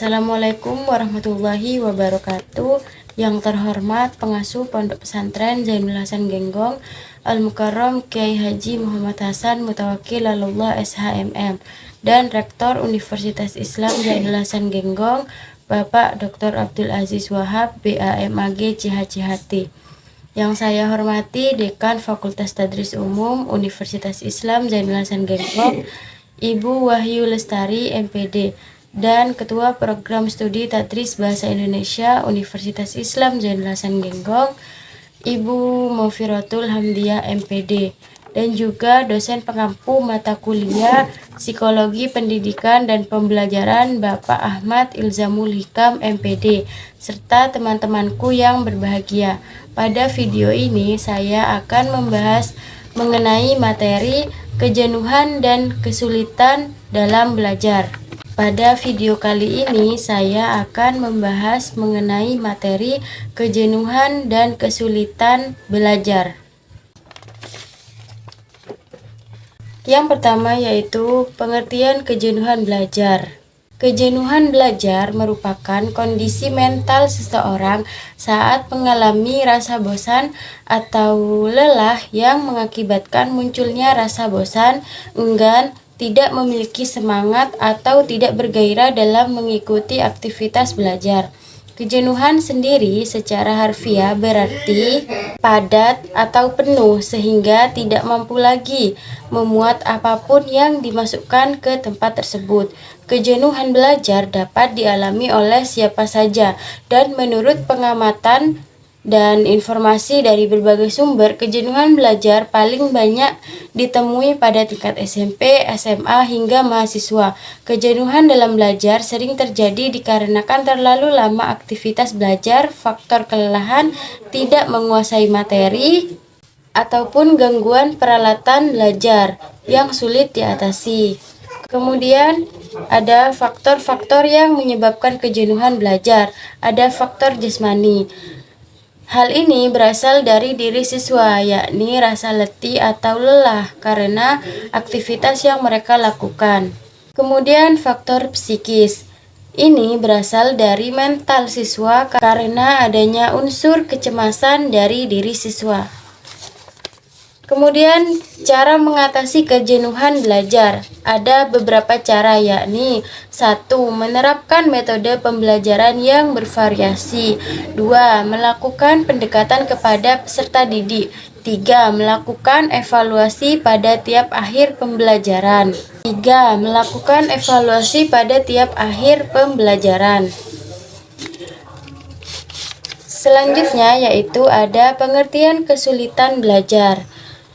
Assalamualaikum warahmatullahi wabarakatuh. Yang terhormat pengasuh Pondok Pesantren Zainul Hasan Genggong Al-Mukarram Kiai Haji Muhammad Hasan Mutawakil Lalullah SHMM dan Rektor Universitas Islam Zainul Hasan Genggong Bapak Dr. Abdul Aziz Wahab BAMAG CHCHT. Yang saya hormati Dekan Fakultas Tadris Umum Universitas Islam Zainul Hasan Genggong Ibu Wahyu Lestari MPD dan Ketua Program Studi Tadris Bahasa Indonesia Universitas Islam Zainul Hasan Genggong Ibu Mufiratul Hamdiah MPD dan juga dosen pengampu mata kuliah Psikologi Pendidikan dan Pembelajaran Bapak Ahmad Ilzamul Hikam MPD serta teman-temanku yang berbahagia. Pada video ini saya akan membahas mengenai materi kejenuhan dan kesulitan dalam belajar. Pada video kali ini saya akan membahas mengenai materi kejenuhan dan kesulitan belajar. Yang pertama yaitu pengertian kejenuhan belajar. Kejenuhan belajar merupakan kondisi mental seseorang saat mengalami rasa bosan atau lelah yang mengakibatkan munculnya rasa bosan, enggan, tidak memiliki semangat atau tidak bergairah dalam mengikuti aktivitas belajar. Kejenuhan sendiri secara harfiah berarti padat atau penuh sehingga tidak mampu lagi memuat apapun yang dimasukkan ke tempat tersebut. Kejenuhan belajar dapat dialami oleh siapa saja dan menurut pengamatan dan informasi dari berbagai sumber, kejenuhan belajar paling banyak ditemui pada tingkat SMP, SMA, hingga mahasiswa. Kejenuhan dalam belajar sering terjadi dikarenakan terlalu lama aktivitas belajar, faktor kelelahan, tidak menguasai materi, ataupun gangguan peralatan belajar yang sulit diatasi. Kemudian ada faktor-faktor yang menyebabkan kejenuhan belajar. Ada faktor jasmani. Hal ini berasal dari diri siswa, yakni rasa letih atau lelah karena aktivitas yang mereka lakukan. Kemudian faktor psikis. Ini berasal dari mental siswa karena adanya unsur kecemasan dari diri siswa. Kemudian cara mengatasi kejenuhan belajar. Ada beberapa cara, yakni 1. Menerapkan metode pembelajaran yang bervariasi. 2. Melakukan pendekatan kepada peserta didik. 3. Melakukan evaluasi pada tiap akhir pembelajaran. 3. Melakukan evaluasi pada tiap akhir pembelajaran. Selanjutnya yaitu ada pengertian kesulitan belajar.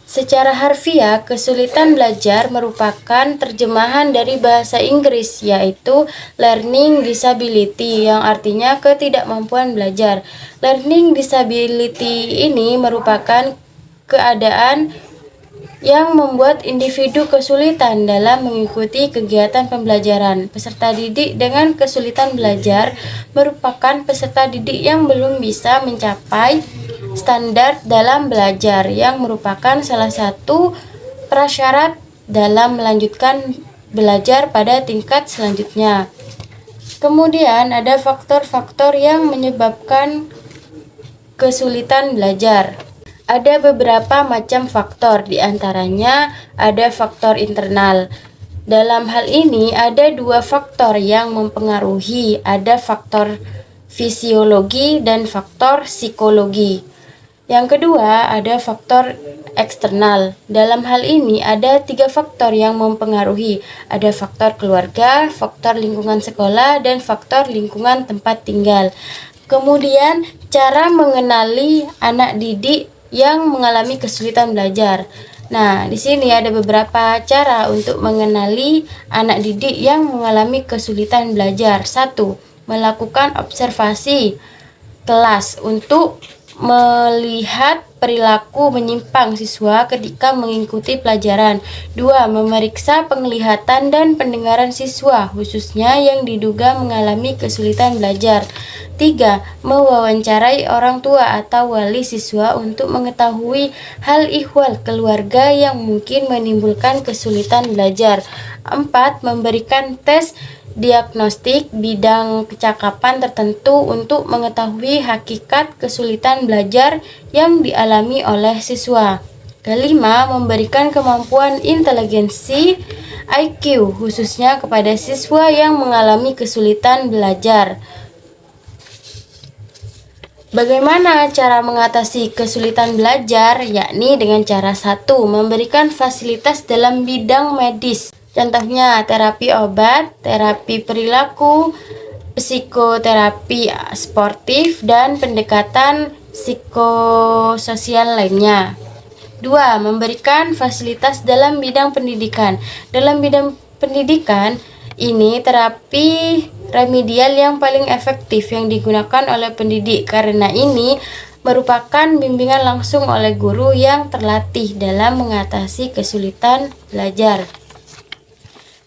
Secara harfiah, kesulitan belajar merupakan terjemahan dari bahasa Inggris yaitu learning disability yang artinya ketidakmampuan belajar. Learning disability ini merupakan keadaan yang membuat individu kesulitan dalam mengikuti kegiatan pembelajaran. Peserta didik dengan kesulitan belajar merupakan peserta didik yang belum bisa mencapai standar dalam belajar yang merupakan salah satu prasyarat dalam melanjutkan belajar pada tingkat selanjutnya. Kemudian ada faktor-faktor yang menyebabkan kesulitan belajar. Ada beberapa macam faktor, diantaranya ada faktor internal. Dalam hal ini ada dua faktor yang mempengaruhi, ada faktor fisiologi dan faktor psikologi. Yang kedua ada faktor eksternal. Dalam hal ini ada 3 faktor yang mempengaruhi, ada faktor keluarga, faktor lingkungan sekolah, dan faktor lingkungan tempat tinggal. Kemudian cara mengenali anak didik yang mengalami kesulitan belajar. Nah, di sini ada beberapa cara untuk mengenali anak didik yang mengalami kesulitan belajar. 1. Melakukan observasi kelas untuk melihat perilaku menyimpang siswa ketika mengikuti pelajaran. 2. Memeriksa penglihatan dan pendengaran siswa, khususnya yang diduga mengalami kesulitan belajar. 3. Mewawancarai orang tua atau wali siswa untuk mengetahui hal ihwal keluarga yang mungkin menimbulkan kesulitan belajar. 4. Memberikan tes diagnostik bidang kecakapan tertentu untuk mengetahui hakikat kesulitan belajar yang dialami oleh siswa. Kelima, memberikan kemampuan inteligensi IQ khususnya kepada siswa yang mengalami kesulitan belajar. Bagaimana cara mengatasi kesulitan belajar? Yakni dengan cara 1. Memberikan fasilitas dalam bidang medis. Contohnya terapi obat, terapi perilaku, psikoterapi sportif, dan pendekatan psikososial lainnya. 2. Memberikan fasilitas dalam bidang pendidikan. Dalam bidang pendidikan, ini terapi remedial yang paling efektif yang digunakan oleh pendidik, karena ini merupakan bimbingan langsung oleh guru yang terlatih dalam mengatasi kesulitan belajar.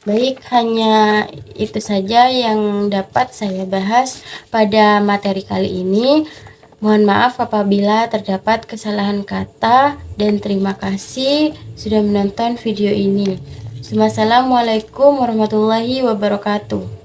Baik, hanya itu saja yang dapat saya bahas pada materi kali ini. Mohon maaf apabila terdapat kesalahan kata, dan terima kasih sudah menonton video ini. Wassalamualaikum warahmatullahi wabarakatuh.